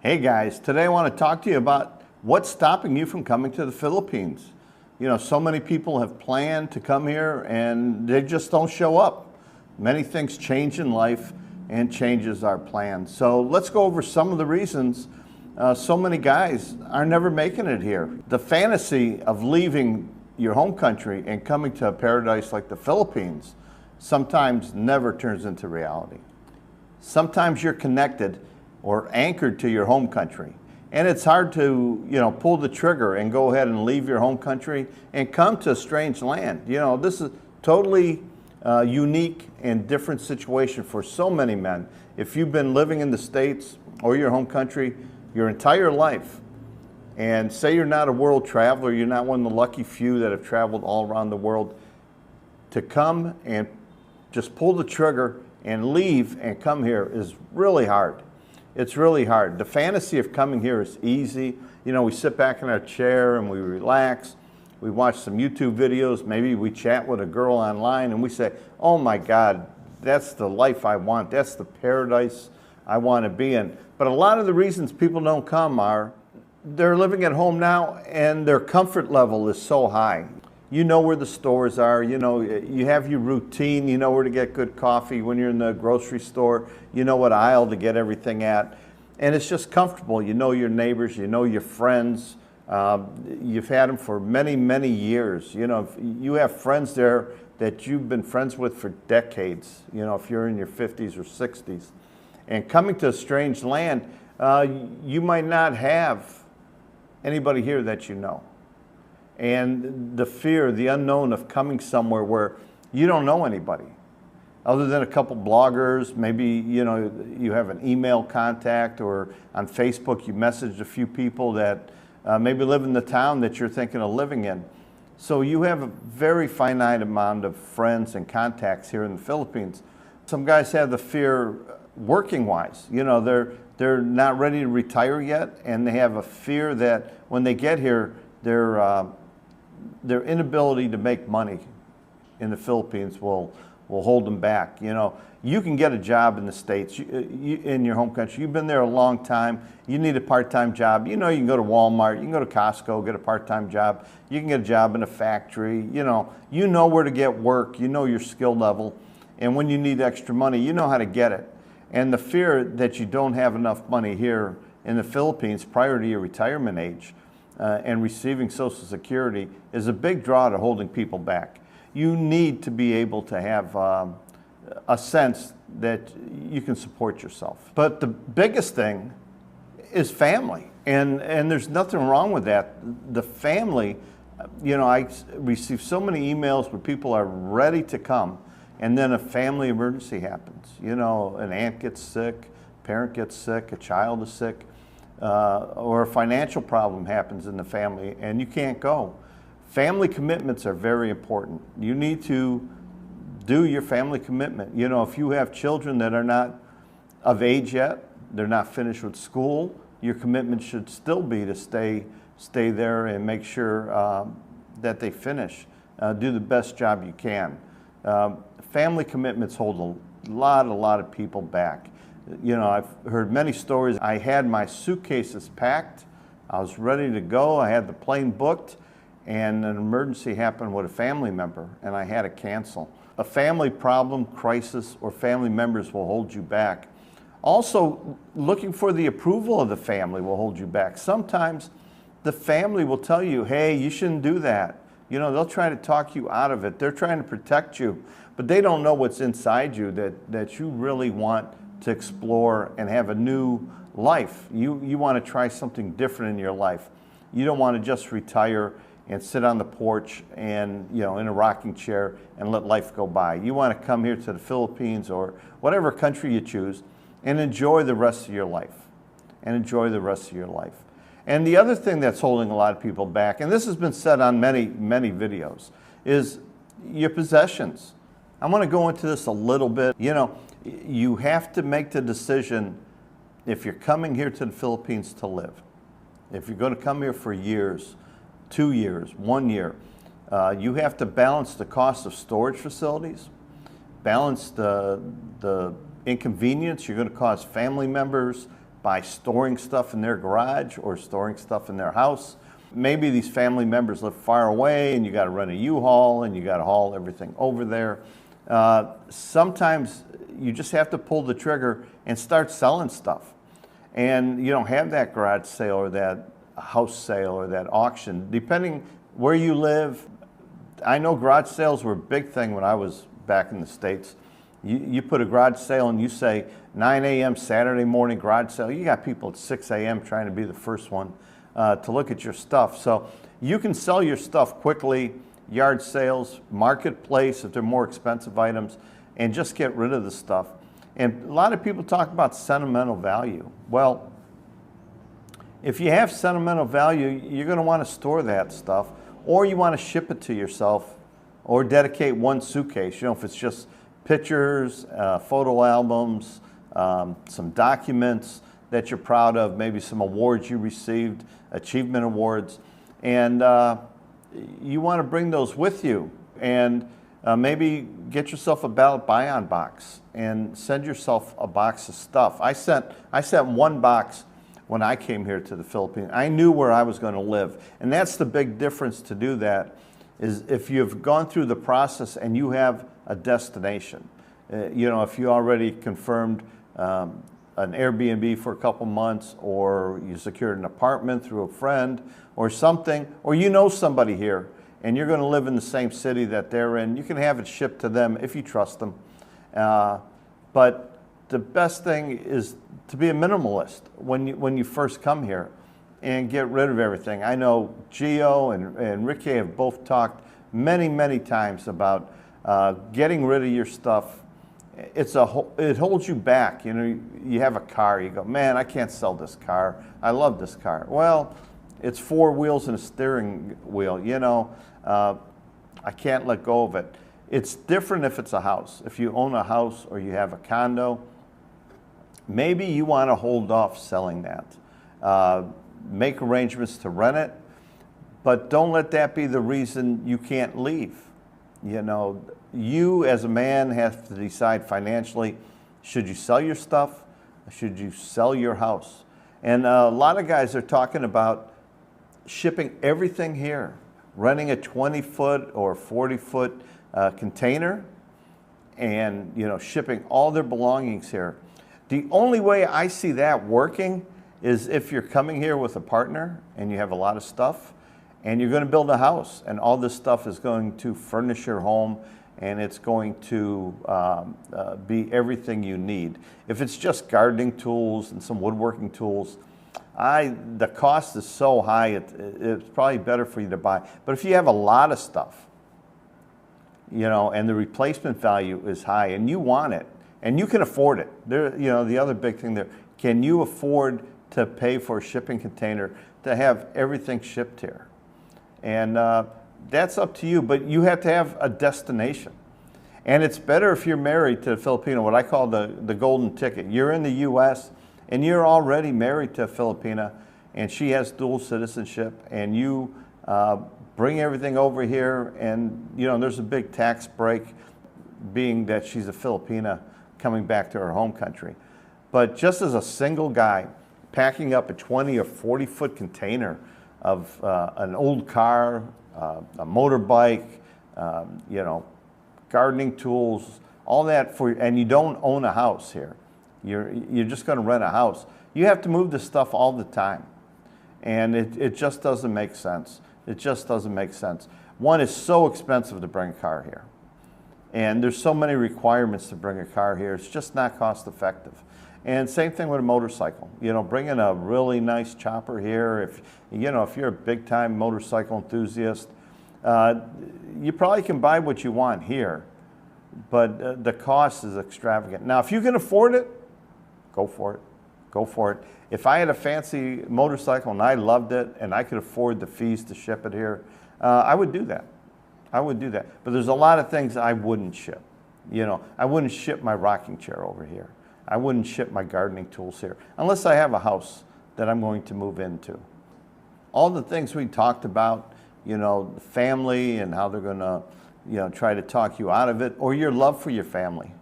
Hey guys, today I want to talk to you about what's stopping you from coming to the Philippines. You know, so many people have planned to come here and they just don't show up. Many things change in life and changes our plans. So let's go over some of the reasons so many guys are never making it here. The fantasy of leaving your home country and coming to a paradise like the Philippines sometimes never turns into reality. Sometimes you're connected or anchored to your home country, and it's hard to, pull the trigger and go ahead and leave your home country and come to a strange land. This is totally unique and different situation for so many men. If you've been living in the States or your home country your entire life, and say you're not a world traveler, you're not one of the lucky few that have traveled all around the world, to come and just pull the trigger and leave and come here is really hard. It's really hard. The fantasy of coming here is easy. We sit back in our chair and we relax. We watch some YouTube videos. Maybe we chat with a girl online and we say, oh my God, that's the life I want. That's the paradise I want to be in. But a lot of the reasons people don't come are they're living at home now and their comfort level is so high. You know where the stores are, you have your routine, you know where to get good coffee when you're in the grocery store, you know what aisle to get everything at. And it's just comfortable. You know your neighbors, you know your friends. You've had them for many, many years. You have friends there that you've been friends with for decades, if you're in your 50s or 60s. And coming to a strange land, you might not have anybody here that you know. And the fear, the unknown of coming somewhere where you don't know anybody other than a couple bloggers. Maybe you have an email contact, or on Facebook you messaged a few people that maybe live in the town that you're thinking of living in. So you have a very finite amount of friends and contacts here in the Philippines. Some guys have the fear working wise. They're not ready to retire yet, and they have a fear that when they get here, their inability to make money in the Philippines will hold them back. You can get a job in the States, in your home country. You've been there a long time. You need a part-time job. You can go to Walmart, you can go to Costco, get a part-time job. You can get a job in a factory. You know where to get work. You know your skill level. And when you need extra money, you know how to get it. And the fear that you don't have enough money here in the Philippines prior to your retirement age and receiving Social Security is a big draw to holding people back. You need to be able to have a sense that you can support yourself. But the biggest thing is family, and there's nothing wrong with that. The family, I receive so many emails where people are ready to come, and then a family emergency happens. An aunt gets sick, a parent gets sick, a child is sick, or a financial problem happens in the family and you can't go. Family commitments are very important. You need to do your family commitment. If you have children that are not of age yet, they're not finished with school, your commitment should still be to stay there and make sure that they finish. Do the best job you can. Family commitments hold a lot of people back. I've heard many stories. I had my suitcases packed. I was ready to go. I had the plane booked, and an emergency happened with a family member, and I had to cancel. A family problem, crisis, or family members will hold you back. Also, looking for the approval of the family will hold you back. Sometimes the family will tell you, hey, you shouldn't do that. They'll try to talk you out of it. They're trying to protect you, but they don't know what's inside you that you really want to explore and have a new life. You want to try something different in your life. You don't want to just retire and sit on the porch and in a rocking chair and let life go by. You want to come here to the Philippines or whatever country you choose and enjoy the rest of your life. And the other thing that's holding a lot of people back, and this has been said on many videos, is your possessions. I want to go into this a little bit. You have to make the decision if you're coming here to the Philippines to live. If you're going to come here for years, 2 years, 1 year, you have to balance the cost of storage facilities, balance the inconvenience you're going to cause family members by storing stuff in their garage or storing stuff in their house. Maybe these family members live far away and you got to rent a U-Haul and you got to haul everything over there. Sometimes you just have to pull the trigger and start selling stuff. And you don't have that garage sale or that house sale or that auction. Depending where you live, I know garage sales were a big thing when I was back in the States. You put a garage sale and you say 9 a.m. Saturday morning garage sale, you got people at 6 a.m. trying to be the first one to look at your stuff. So you can sell your stuff quickly, yard sales, marketplace if they're more expensive items, and just get rid of the stuff. And a lot of people talk about sentimental value. Well, if you have sentimental value, you're going to want to store that stuff, or you want to ship it to yourself, or dedicate one suitcase. You know, if it's just pictures, photo albums, some documents that you're proud of, maybe some awards you received, achievement awards, and you want to bring those with you. And maybe get yourself a ballot buy-on box and send yourself a box of stuff. I sent one box when I came here to the Philippines. I knew where I was going to live, and that's the big difference to do that, is if you've gone through the process and you have a destination. You know, if you already confirmed an Airbnb for a couple months, or you secured an apartment through a friend or something, or you know somebody here and you're going to live in the same city that they're in, you can have it shipped to them if you trust them. But the best thing is to be a minimalist when you first come here and get rid of everything. I know Gio and Ricky have both talked many times about getting rid of your stuff. It holds you back. You know, you have a car, you go, man, I can't sell this car. I love this car. Well, it's 4 wheels and a steering wheel, you know. I can't let go of it. It's different if it's a house. If you own a house or you have a condo, maybe you want to hold off selling that. Make arrangements to rent it, but don't let that be the reason you can't leave. You know, you as a man have to decide financially, should you sell your stuff? Should you sell your house? And a lot of guys are talking about shipping everything here, renting a 20-foot or 40-foot container, and you know, shipping all their belongings here. The only way I see that working is if you're coming here with a partner and you have a lot of stuff and you're going to build a house, and all this stuff is going to furnish your home, and it's going to be everything you need. If it's just gardening tools and some woodworking tools, the cost is so high, it's probably better for you to buy. But if you have a lot of stuff, you know, and the replacement value is high and you want it and you can afford it, you know, the other big thing there, can you afford to pay for a shipping container to have everything shipped here? And that's up to you, but you have to have a destination. And it's better if you're married to a Filipino, what I call the golden ticket. You're in the U.S. and you're already married to a Filipina, and she has dual citizenship, and you bring everything over here, and you know, there's a big tax break being that she's a Filipina coming back to her home country. But just as a single guy packing up a 20 or 40-foot container of an old car, a motorbike, you know, gardening tools, all that and you don't own a house here. You're just going to rent a house. You have to move this stuff all the time, and it just doesn't make sense. It just doesn't make sense. One, it's so expensive to bring a car here, and there's so many requirements to bring a car here. It's just not cost effective. And same thing with a motorcycle. You know, bringing a really nice chopper here, if you're a big-time motorcycle enthusiast, you probably can buy what you want here, but the cost is extravagant. Now, if you can afford it, go for it. Go for it. If I had a fancy motorcycle and I loved it and I could afford the fees to ship it here, I would do that. I would do that. But there's a lot of things I wouldn't ship. You know, I wouldn't ship my rocking chair over here. I wouldn't ship my gardening tools here unless I have a house that I'm going to move into. All the things we talked about, you know, the family and how they're going to, you know, try to talk you out of it, or your love for your family.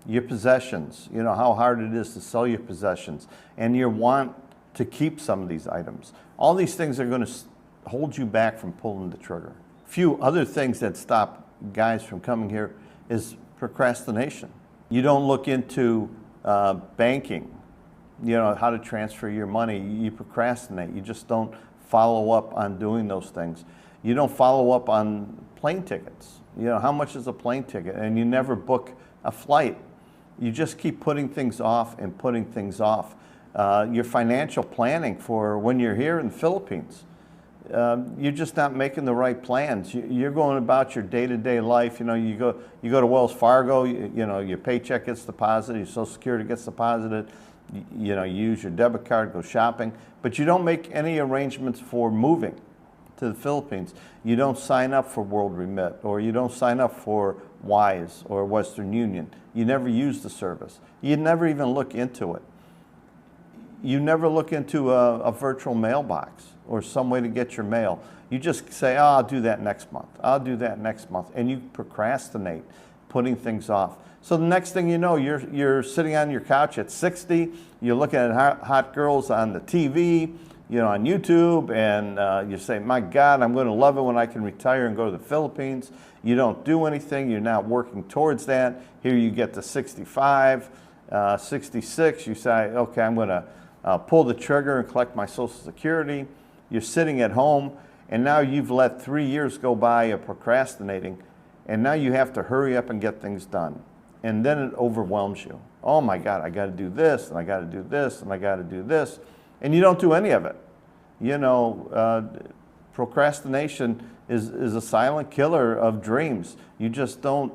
your possessions, you know, how hard it is to sell your possessions, and your want to keep some of these items. All these things are going to hold you back from pulling the trigger. A few other things that stop guys from coming here is procrastination. You don't look into banking, you know, how to transfer your money. You procrastinate. You just don't follow up on doing those things. You don't follow up on plane tickets. You know, how much is a plane ticket? And you never book a flight. You just keep putting things off and putting things off. Your financial planning for when you're here in the Philippines, you're just not making the right plans. You're going about your day-to-day life. You know, you go to Wells Fargo. You know, your paycheck gets deposited, your Social Security gets deposited. You know, you use your debit card, go shopping, but you don't make any arrangements for moving to the Philippines. You don't sign up for World Remit, or you don't sign up for WISE or Western Union. You never use the service. You never even look into it. You never look into a virtual mailbox or some way to get your mail. You just say, oh, I'll do that next month. I'll do that next month. And you procrastinate, putting things off. So the next thing you know, you're sitting on your couch at 60, you're looking at hot girls on the TV, you know, on YouTube, and you say, my God, I'm going to love it when I can retire and go to the Philippines. You don't do anything. You're not working towards that. Here you get to 65, 66. You say, okay, I'm going to pull the trigger and collect my Social Security. You're sitting at home, and now you've let 3 years go by of procrastinating, and now you have to hurry up and get things done. And then it overwhelms you. Oh my God, I got to do this, and I got to do this, and I got to do this. And you don't do any of it. You know, procrastination is a silent killer of dreams. You just don't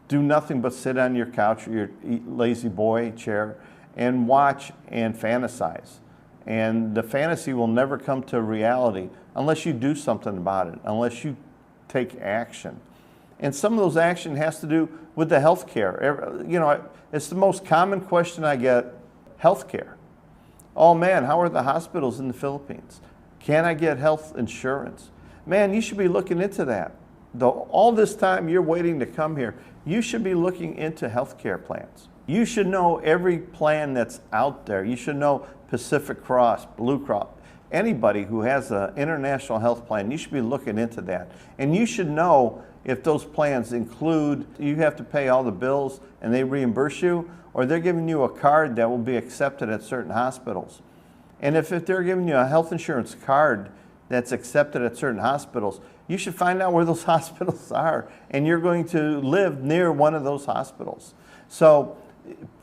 do nothing but sit on your couch or your lazy boy chair and watch and fantasize. And the fantasy will never come to reality unless you do something about it, unless you take action. And some of those action has to do with the health care. You know, it's the most common question I get, health care. Oh man, how are the hospitals in the Philippines? Can I get health insurance? Man, you should be looking into that. All this time you're waiting to come here, you should be looking into health care plans. You should know every plan that's out there. You should know Pacific Cross, Blue Cross, anybody who has an international health plan, you should be looking into that. And you should know if those plans include, you have to pay all the bills and they reimburse you, or they're giving you a card that will be accepted at certain hospitals. And if they're giving you a health insurance card that's accepted at certain hospitals, you should find out where those hospitals are, and you're going to live near one of those hospitals. So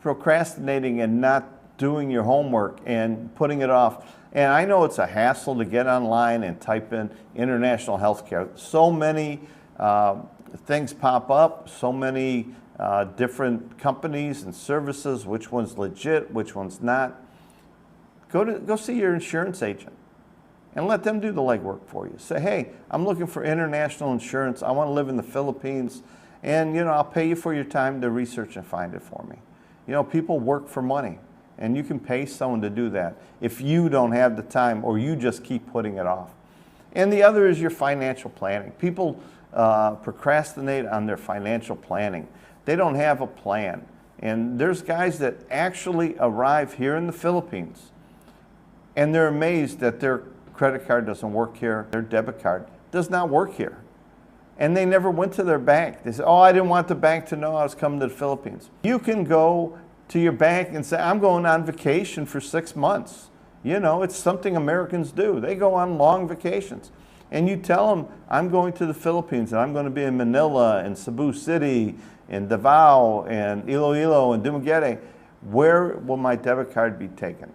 procrastinating and not doing your homework and putting it off. And I know it's a hassle to get online and type in international healthcare. So many things pop up, so many different companies and services, which one's legit, which one's not. Go see your insurance agent and let them do the legwork for you. Say, hey, I'm looking for international insurance. I want to live in the Philippines, and you know, I'll pay you for your time to research and find it for me. You know, people work for money, and you can pay someone to do that if you don't have the time or you just keep putting it off. And the other is your financial planning. People procrastinate on their financial planning. They don't have a plan. And there's guys that actually arrive here in the Philippines, and they're amazed that their credit card doesn't work here, their debit card does not work here. And they never went to their bank. They said, oh, I didn't want the bank to know I was coming to the Philippines. You can go to your bank and say, I'm going on vacation for 6 months. You know, it's something Americans do. They go on long vacations. And you tell them, I'm going to the Philippines, and I'm going to be in Manila, and Cebu City, and Davao, and Iloilo, and Dumaguete. Where will my debit card be taken?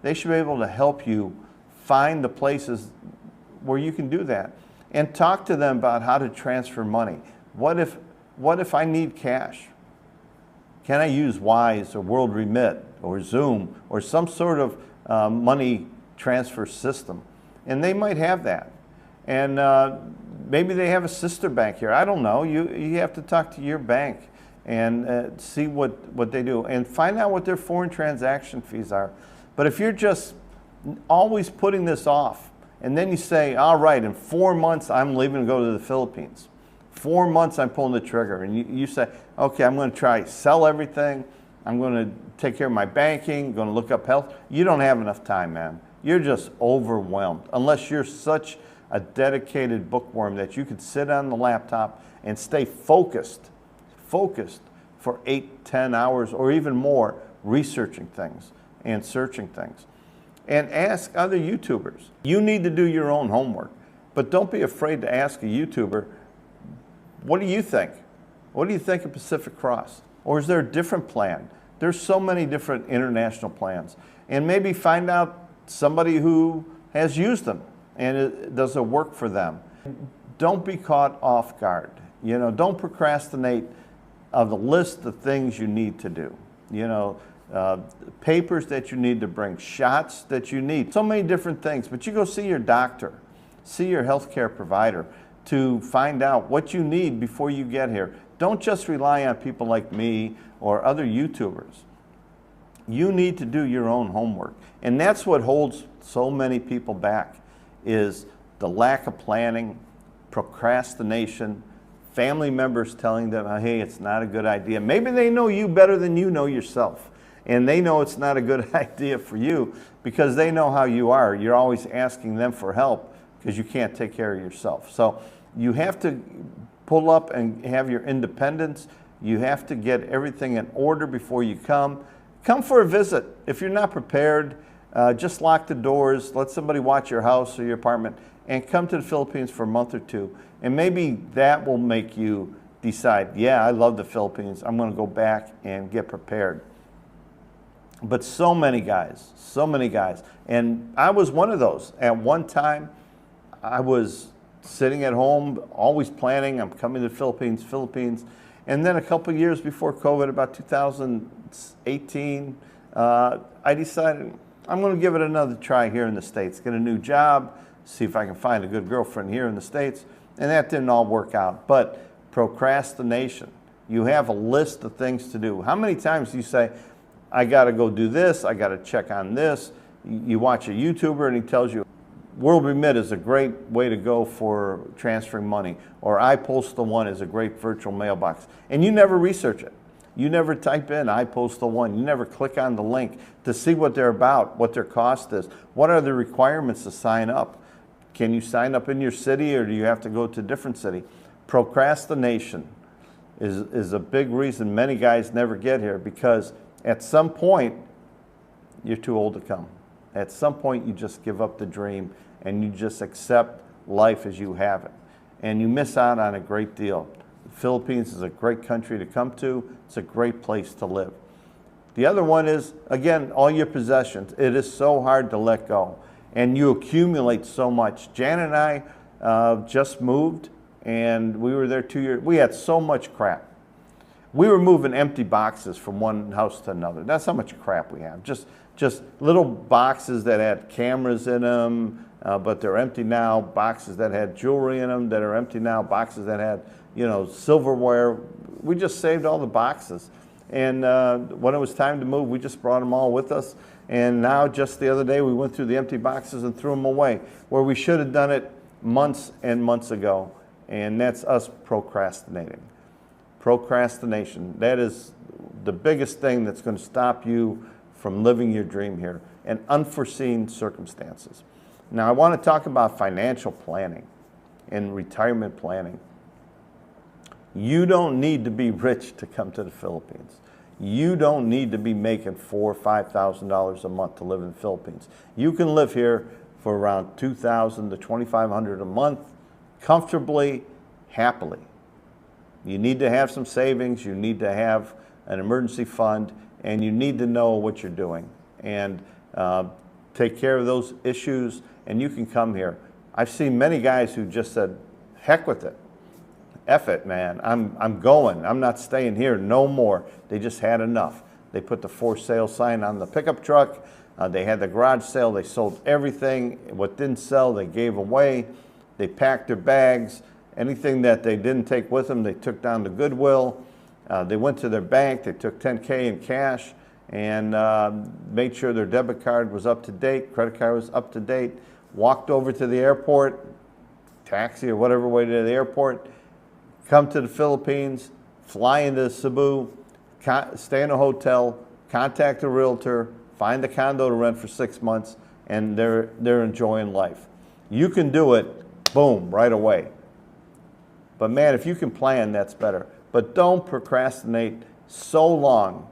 They should be able to help you find the places where you can do that. And talk to them about how to transfer money. What if I need cash? Can I use WISE or World Remit or Zoom or some sort of money transfer system? And they might have that. And maybe they have a sister bank here. I don't know. You have to talk to your bank and see what they do. And find out what their foreign transaction fees are. But if you're just always putting this off, and then you say, all right, in 4 months, I'm leaving to go to the Philippines. 4 months I'm pulling the trigger, and you say, okay, I'm going to try sell everything. I'm going to take care of my banking, going to look up health. You don't have enough time, man. You're just overwhelmed. Unless you're such a dedicated bookworm that you could sit on the laptop and stay focused for 8, 10 hours or even more researching things and searching things. And ask other YouTubers. You need to do your own homework, but don't be afraid to ask a YouTuber, what do you think? What do you think of Pacific Cross? Or is there a different plan? There's so many different international plans. And maybe find out somebody who has used them and does it work for them. Don't be caught off guard. You know, don't procrastinate of the list of things you need to do. You know, papers that you need to bring, shots that you need, so many different things. But you go see your doctor, see your healthcare provider to find out what you need before you get here. Don't just rely on people like me or other YouTubers. You need to do your own homework. And that's what holds so many people back, is the lack of planning, procrastination, family members telling them, hey, it's not a good idea. Maybe they know you better than you know yourself. And they know it's not a good idea for you because they know how you are. You're always asking them for help because you can't take care of yourself. So you have to pull up and have your independence. You have to get everything in order before you come. Come for a visit. If you're not prepared, just lock the doors, let somebody watch your house or your apartment, and come to the Philippines for a month or two. And maybe that will make you decide, yeah, I love the Philippines. I'm going to go back and get prepared. But so many guys. And I was one of those. At one time, I was sitting at home, always planning, I'm coming to the Philippines. And then a couple of years before COVID, about 2018, I decided I'm going to give it another try here in the States. Get a new job, see if I can find a good girlfriend here in the States. And that didn't all work out. But procrastination, you have a list of things to do. How many times do you say, I got to go do this, I got to check on this? You watch a YouTuber and he tells you, World Remit is a great way to go for transferring money, or iPostal One is a great virtual mailbox. And you never research it. You never type in iPostal One. You never click on the link to see what they're about, what their cost is. What are the requirements to sign up? Can you sign up in your city, or do you have to go to a different city? Procrastination is a big reason many guys never get here, because at some point, you're too old to come. At some point, you just give up the dream and you just accept life as you have it. And you miss out on a great deal. The Philippines is a great country to come to. It's a great place to live. The other one is, again, all your possessions. It is so hard to let go. And you accumulate so much. Jan and I just moved, and we were there 2 years. We had so much crap. We were moving empty boxes from one house to another. That's how much crap we have. Just little boxes that had cameras in them, but they're empty now. Boxes that had jewelry in them that are empty now. Boxes that had, you know, silverware. We just saved all the boxes. And when it was time to move, we just brought them all with us. And now, just the other day, we went through the empty boxes and threw them away, where we should have done it months and months ago. And that's us procrastinating. Procrastination, that is the biggest thing that's going to stop you from living your dream here, and unforeseen circumstances. Now, I want to talk about financial planning and retirement planning. You don't need to be rich to come to the Philippines. You don't need to be making $4,000 or $5,000 a month to live in the Philippines. You can live here for around $2,000 to $2,500 a month, comfortably, happily. You need to have some savings, you need to have an emergency fund, and you need to know what you're doing and take care of those issues, and you can come here. I've seen many guys who just said, heck with it. F it, man. I'm going. I'm not staying here no more. They just had enough. They put the for sale sign on the pickup truck. They had the garage sale. They sold everything. What didn't sell, they gave away. They packed their bags. Anything that they didn't take with them, they took down to Goodwill. They went to their bank. They took $10K in cash and made sure their debit card was up to date, credit card was up to date. Walked over to the airport, taxi or whatever way to the airport, come to the Philippines, fly into Cebu, stay in a hotel, contact a realtor, find a condo to rent for 6 months, and they're enjoying life. You can do it, boom, right away. But man, if you can plan, that's better. But don't procrastinate so long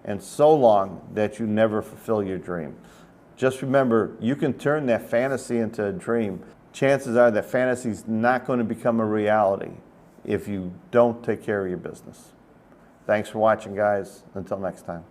and so long that you never fulfill your dream. Just remember, you can turn that fantasy into a dream. Chances are that fantasy is not going to become a reality if you don't take care of your business. Thanks for watching, guys. Until next time.